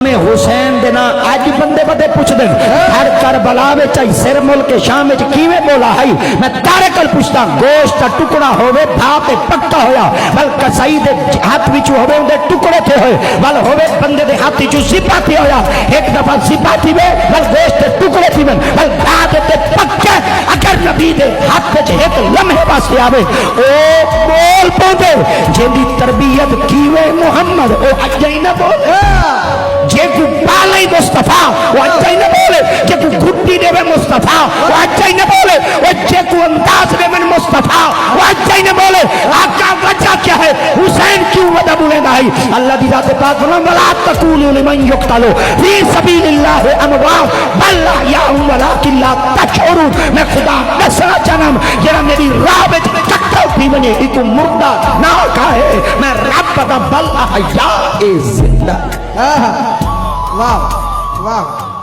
میں حسین دینا آج بندے بدے پوچھ دیں ہر کربلا میں چاہی سر ملک شام میں کیویں بولا ہے میں تارے کل پوچھتا گوشت ٹکڑا ہوئے بھاپے پکا ہویا بل کسائی دے ہاتھ وچو ہوئے اندے ٹکڑے تھے ہوئے بل ہوئے بندے دے ہاتھ وچو سپاتی ہویا ایک دفعہ سپاتی میں بل گوشت ٹکڑے تھی من بل بھاپے تے پکے اگر نبی دے ہاتھ وچ ایک لمحے پاسے آوے او بول پوندے جیندی تربیت کیویں محمد او اجائی نہ بولے جے کو پالائی مصطفیٰ وہ اچھائی نہ بولے جے کو گھٹی دے میں مصطفیٰ وہ اچھائی نہ بولے وہ جے کو انداز دے میں مصطفیٰ وہ اچھائی نہ بولے آقا وجہ کیا ہے حسین کیوں وجہ بولے نائی اللہ دی ذات پاک فرمان وَلَا تَقُولُوا لِمَنْ يُقْتَلُوا فِي سَبِيلِ اللَّهِ أَمْوَاتٌ بَلْ أَحْيَاءٌ وَلَٰكِن لَا تَشْعُرُونَ میں خدا نسرا جنم جڑا میری راہ وچ چکر تھی بنے ایک مردہ نہ کھائے میں رب دا بل احیاء زندہ واہ واہ